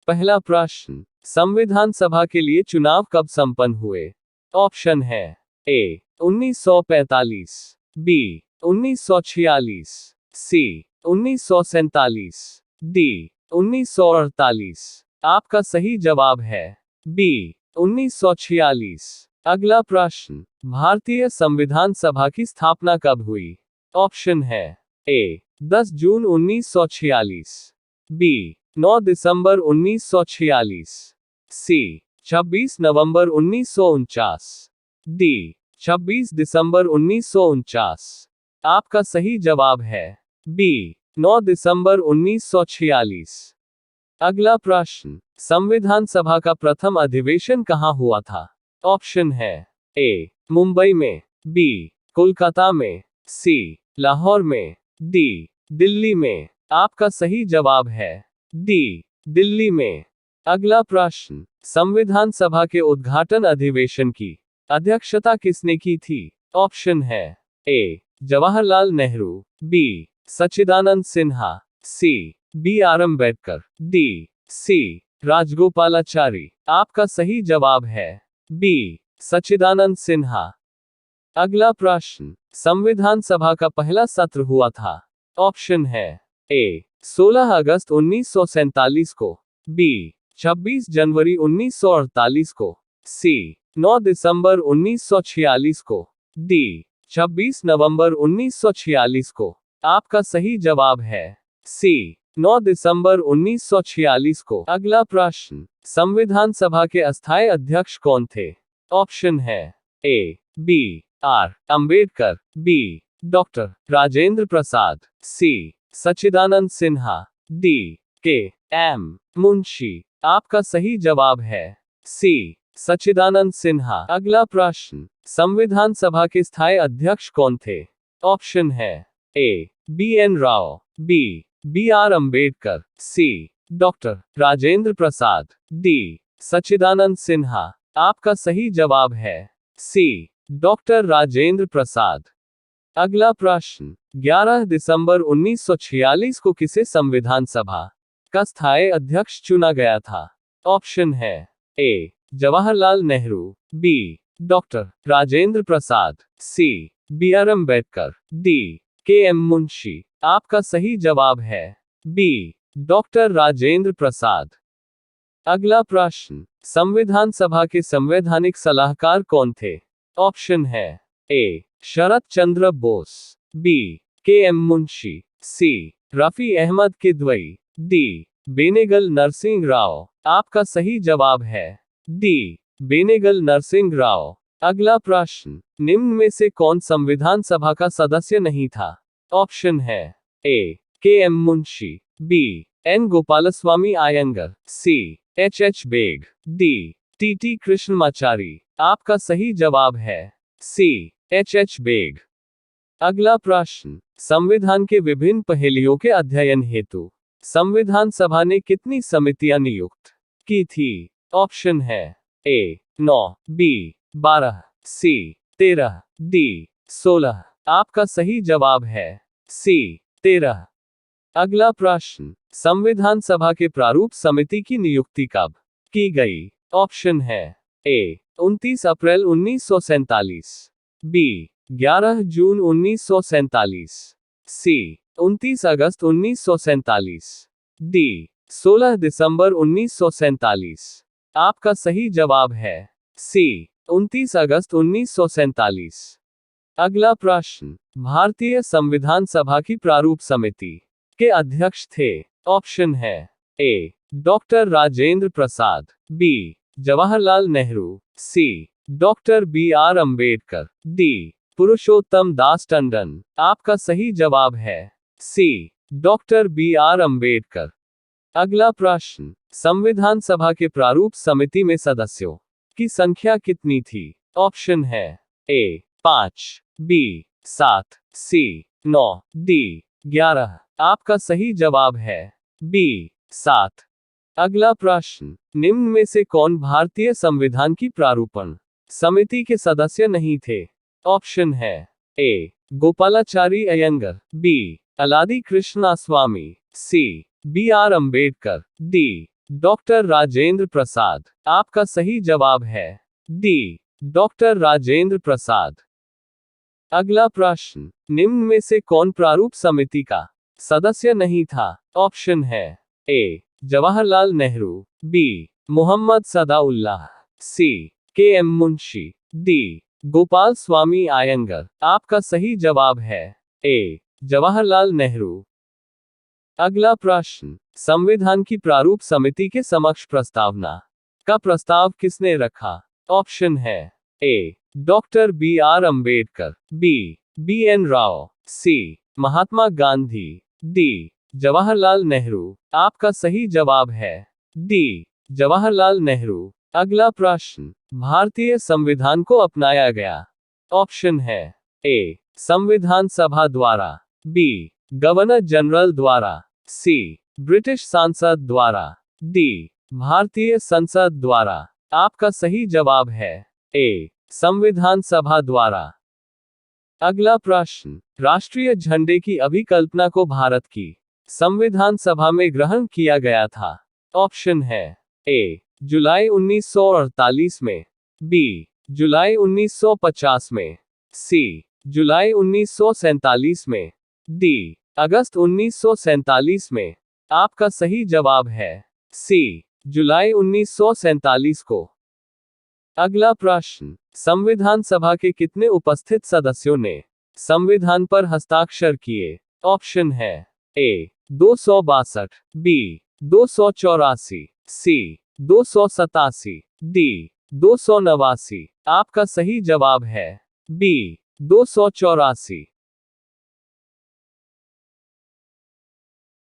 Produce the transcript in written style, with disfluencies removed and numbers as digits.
पहला प्रश्न, संविधान सभा के लिए चुनाव कब संपन्न हुए? ऑप्शन है ए 1945, बी 1946, सी 1947, डी 1948। आपका सही जवाब है बी 1946। अगला प्रश्न, भारतीय संविधान सभा की स्थापना कब हुई? ऑप्शन है ए 10 जून 1946, बी 9 दिसंबर 1946, सी 26 नवंबर 1949, डी 26 दिसंबर 1949। आपका सही जवाब है बी 9 दिसंबर 1946। अगला प्रश्न, संविधान सभा का प्रथम अधिवेशन कहाँ हुआ था? ऑप्शन है ए मुंबई में, बी कोलकाता में, सी लाहौर में, डी दिल्ली में। आपका सही जवाब है डी दिल्ली में। अगला प्रश्न, संविधान सभा के उद्घाटन अधिवेशन की अध्यक्षता किसने की थी? ऑप्शन है A Jawaharlal Nehru, B Sachchidananda Sinha, C B R Ambedkar, D C Rajagopalachari. आपका सही जवाब है बी सच्चिदानंद सिन्हा। अगला प्रश्न, संविधान सभा का पहला सत्र हुआ था? ऑप्शन है ए 16 अगस्त 1947 को, बी 26 जनवरी 1948 को, सी 9 दिसंबर 1946 को, डी 26 नवंबर 1946 को। आपका सही जवाब है सी 9 दिसंबर 1946 को। अगला प्रश्न, संविधान सभा के अस्थायी अध्यक्ष कौन थे? ऑप्शन है A B R Ambedkar, B doctor Rajendra Prasad, C Sachchidananda Sinha, D K M Munshi. आपका सही जवाब है सी सच्चिदानंद सिन्हा। अगला प्रश्न, संविधान सभा के स्थायी अध्यक्ष कौन थे? ऑप्शन है A B N Rao, B B R Ambedkar, C doctor Rajendra Prasad, D Sachchidananda Sinha. आपका सही जवाब है सी डॉक्टर राजेंद्र प्रसाद। अगला प्रश्न, 11 दिसंबर 1946 को किसे संविधान सभा का स्थायी अध्यक्ष चुना गया था? ऑप्शन है A Jawaharlal Nehru, B doctor Rajendra Prasad, C B R Ambedkar, D K M Munshi. आपका सही जवाब है बी डॉक्टर राजेंद्र प्रसाद। अगला प्रश्न, संविधान सभा के संवैधानिक सलाहकार कौन थे? ऑप्शन है ए शरद चंद्र बोस, बी के एम मुंशी, सी रफी अहमद किदवई, डी बेनेगल नरसिंह राव। आपका सही जवाब है डी बेनेगल नरसिंह राव। अगला प्रश्न, निम्न में से कौन संविधान सभा का सदस्य नहीं था? ऑप्शन है A K M Munshi, B N Gopalaswami Ayyangar, C H H Beg, D T T Krishnamachari. आपका सही जवाब है सी एच एच बेग। अगला प्रश्न, संविधान के विभिन्न पहलुओं के अध्ययन हेतु संविधान सभा ने कितनी समितियां नियुक्त की थी? ऑप्शन है ए 9, बी 12, सी 13, डी 16। आपका सही जवाब है सी 13। अगला प्रश्न, संविधान सभा के प्रारूप समिति की नियुक्ति कब की गई? ऑप्शन है ए 29 अप्रैल 1947, बी 11 जून 1947, सी 29 अगस्त 1947, डी 16 दिसंबर 1947। आपका सही जवाब है सी 29 अगस्त 1947। अगला प्रश्न, भारतीय संविधान सभा की प्रारूप समिति के अध्यक्ष थे? ऑप्शन है A doctor Rajendra Prasad, B Jawaharlal Nehru, C doctor B R Ambedkar, D Purushottam Das Tandon. आपका सही जवाब है C doctor B R Ambedkar. अगला प्रश्न, संविधान सभा के प्रारूप समिति में सदस्यों की संख्या कितनी थी? ऑप्शन है ए 5, बी 7, सी 9, डी 11। आपका सही जवाब है बी 7। अगला प्रश्न, निम्न में से कौन भारतीय संविधान की प्रारूपण समिति के सदस्य नहीं थे? ऑप्शन है A Gopalachari Ayyangar, B Alladi Krishnaswami, C B R Ambedkar, D doctor Rajendra Prasad. आपका सही जवाब है डी, डॉक्टर राजेंद्र प्रसाद। अगला प्रश्न, निम्न में से कौन प्रारूप समिति का सदस्य नहीं था? ऑप्शन है ए, जवाहरलाल नेहरू, बी, मोहम्मद सदाउल्लाह, सी, के एम मुंशी, डी, गोपाल स्वामी आयंगर। आपका सही जवाब है ए, जवाहरलाल नेहरू। अगला प्रश्न, संविधान की प्रारूप समिति के समक्ष प्रस्तावना का प्रस्ताव किसने रखा? ऑप्शन है A, doctor B R Ambedkar, B, B N Rao, C, Mahatma Gandhi, D, Jawaharlal Nehru. आपका सही जवाब है डी, जवाहरलाल नेहरू। अगला प्रश्न, भारतीय संविधान को अपनाया गया? ऑप्शन है ए, संविधान सभा द्वारा, बी, गवर्नर जनरल द्वारा, सी, ब्रिटिश सांसद द्वारा, डी, भारतीय संसद द्वारा। आपका सही जवाब है ए, संविधान सभा द्वारा। अगला प्रश्न, राष्ट्रीय झंडे की अभिकल्पना को भारत की संविधान सभा में ग्रहण किया गया था? ऑप्शन है ए, जुलाई 1948 में, बी, जुलाई 1950 में, सी, जुलाई 1947 में, डी, अगस्त 1947 में। आपका सही जवाब है सी, जुलाई 1947 को। अगला प्रश्न, संविधान सभा के कितने उपस्थित सदस्यों ने संविधान पर हस्ताक्षर किए? ऑप्शन है ए, 262, बी, 284, सी, 287, डी, 289। आपका सही जवाब है बी, 284।